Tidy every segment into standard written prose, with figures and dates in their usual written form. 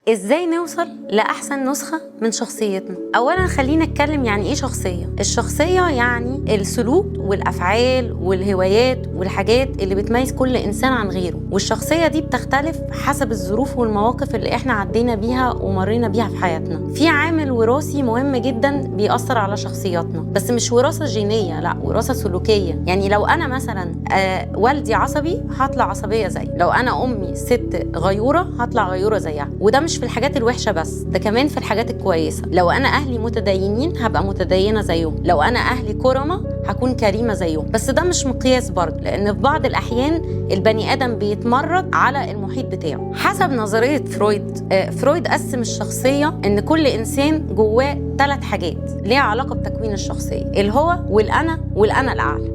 ازاي نوصل لأحسن نسخة من شخصيتنا؟ أولاً خلينا نتكلم يعني ايه شخصية. الشخصية يعني السلوك والأفعال والهوايات والحاجات اللي بتميز كل إنسان عن غيره، والشخصية دي بتختلف حسب الظروف والمواقف اللي احنا عدينا بيها ومرينا بيها في حياتنا. في عامل وراثي مهم جدا بيأثر على شخصياتنا، بس مش وراثة جينية، لا، وراثة سلوكية. يعني لو أنا مثلا والدي عصبي هطلع عصبية زيه، لو أنا أمي ست غيورة هطلع غيورة زيها. وده مش في الحاجات الوحشة بس، ده كمان في الحاجات الكويسة. لو أنا أهلي متدينين هبقى متدينة زيهم، لو أنا أهلي كرمة هكون كريمة زيهم. بس ده مش مقياس برضه، لأن في بعض الأحيان البني آدم بيتمرد على المحيط بتاعه. حسب نظرية فرويد قسم الشخصية إن كل إنسان جواه 3 حاجات ليها علاقة بتكوين الشخصية: الهو والأنا والأنا الأعلى.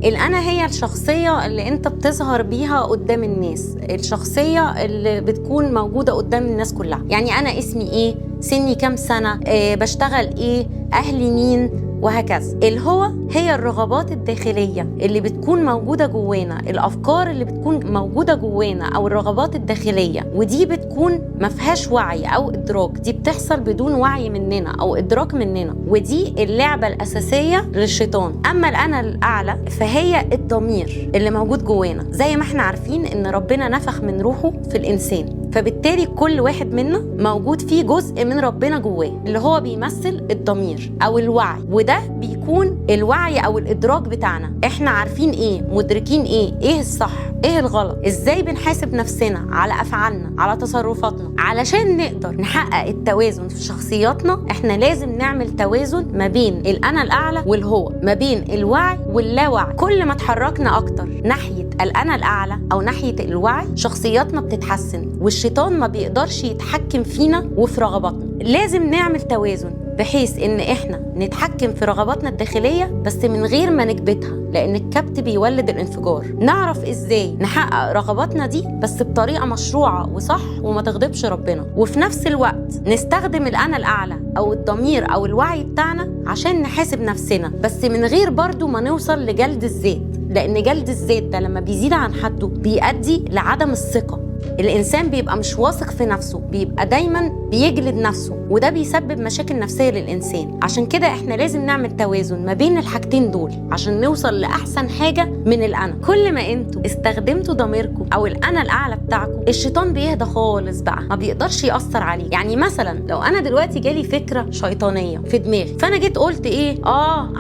الأنا هي الشخصية اللي أنت بتظهر بيها قدام الناس، الشخصية اللي بتكون موجودة قدام الناس كلها. يعني أنا اسمي إيه، سني كام سنة، بشتغل إيه، أهلي مين، وهكذا. الهو هي الرغبات الداخلية اللي بتكون موجودة جوانا، الأفكار اللي بتكون موجودة جوانا أو الرغبات الداخلية، ودي بتكون ما فيهاش وعي أو إدراك، دي بتحصل بدون وعي مننا أو إدراك مننا، ودي اللعبة الأساسية للشيطان. أما الأنا الأعلى فهي الضمير اللي موجود جوانا. زي ما احنا عارفين إن ربنا نفخ من روحه في الإنسان، فبالتالي كل واحد منا موجود فيه جزء من ربنا جواه اللي هو بيمثل الضمير أو الوعي، وده بيكون الوعي أو الإدراك بتاعنا. احنا عارفين ايه، مدركين ايه الصح، ايه الغلط، ازاي بنحاسب نفسنا على أفعالنا، على تصرفاتنا. علشان نقدر نحقق التوازن في شخصياتنا احنا لازم نعمل توازن ما بين الأنا الأعلى والهو، ما بين الوعي واللاوعي. كل ما اتحركنا أكتر ناحية الأنا الأعلى أو ناحية الوعي شخصياتنا بتتحسن، والشيطان ما بيقدرش يتحكم فينا وفي رغباتنا. لازم نعمل توازن بحيث ان احنا نتحكم في رغباتنا الداخلية بس من غير ما نكبتها، لان الكبت بيولد الانفجار. نعرف ازاي نحقق رغباتنا دي بس بطريقة مشروعة وصح وما تغضبش ربنا، وفي نفس الوقت نستخدم الأنا الأعلى او الضمير او الوعي بتاعنا عشان نحاسب نفسنا، بس من غير برضو ما نوصل لجلد الذات، لان جلد الذات ده لما بيزيد عن حده بيؤدي لعدم الثقة. الإنسان بيبقى مش واثق في نفسه، بيبقى دايما بيجلد نفسه، وده بيسبب مشاكل نفسية للإنسان. عشان كده احنا لازم نعمل توازن ما بين الحاجتين دول عشان نوصل لأحسن حاجة من الأنا. كل ما انتوا استخدمتوا ضميركم أو الأنا الأعلى بتاعكم الشيطان بيهدى خالص بقى، ما بيقدرش يأثر عليه. يعني مثلا لو أنا دلوقتي جالي فكرة شيطانية في دماغي، فأنا جيت قلت ايه،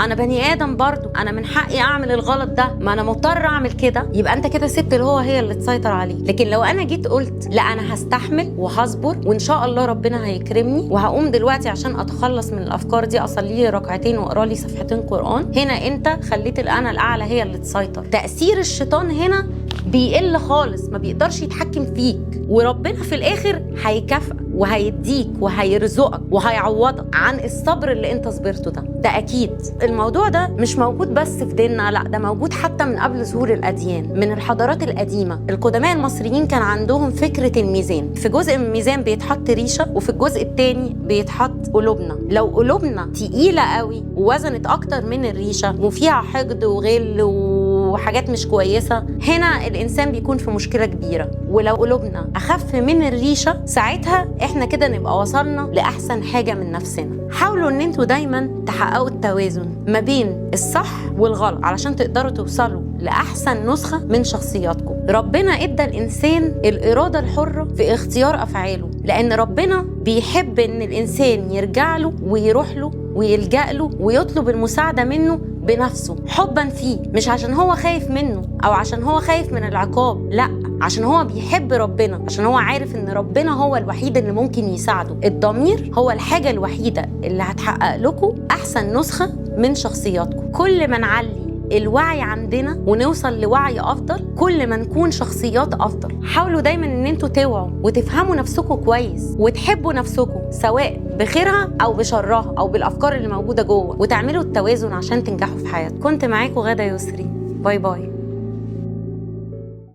أنا بني آدم برضو، أنا من حقي أعمل الغلط ده، ما أنا مضطر أعمل كده، يبقى أنت كده سبت اللي هي اللي تسيطر عليه. لكن لو أنا جيت قلت لا، أنا هستحمل وهصبر وإن شاء الله ربنا هيكرمني، وهقوم دلوقتي عشان أتخلص من الأفكار دي أصلي لي ركعتين وأقرأ لي صفحتين قرآن، هنا أنت خليت الأنا الأعلى هي اللي تسيطر. تأثير الشيطان هنا بيقل خالص، ما بيقدرش يتحكم فيك، وربنا في الآخر هيكافئك وهيديك وهيرزقك وهيعوضك عن الصبر اللي انت صبرته ده اكيد. الموضوع ده مش موجود بس في ديننا، لا، ده موجود حتى من قبل ظهور الاديان، من الحضارات القديمه. القدماء المصريين كان عندهم فكره الميزان، في جزء من الميزان بيتحط ريشه وفي الجزء الثاني بيتحط قلوبنا. لو قلوبنا تقيله قوي ووزنت اكتر من الريشه وفيها حقد وغل وحاجات مش كويسه، هنا الانسان بيكون في مشكله كبيره. ولو قلوبنا اخف من الريشه ساعتها احنا كده نبقى وصلنا لاحسن حاجه من نفسنا. حاولوا ان انتوا دايما تحققوا التوازن ما بين الصح والغلط علشان تقدروا توصلوا لاحسن نسخه من شخصياتكم. ربنا ادى الانسان الاراده الحره في اختيار افعاله، لان ربنا بيحب ان الانسان يرجع له ويروح له ويلجأ له ويطلب المساعده منه بنفسه، حبا فيه، مش عشان هو خايف منه او عشان هو خايف من العقاب، لا، عشان هو بيحب ربنا، عشان هو عارف ان ربنا هو الوحيد اللي ممكن يساعده. الضمير هو الحاجة الوحيدة اللي هتحقق لكم احسن نسخة من شخصياتكم. كل ما نعلي الوعي عندنا ونوصل لوعي افضل كل ما نكون شخصيات افضل. حاولوا دايما ان انتوا توعوا وتفهموا نفسكم كويس وتحبوا نفسكم سواء بخيرها او بشرها او بالافكار اللي موجودة جوه، وتعملوا التوازن عشان تنجحوا في حياتكم. كنت معاكم غادة يسري، باي باي.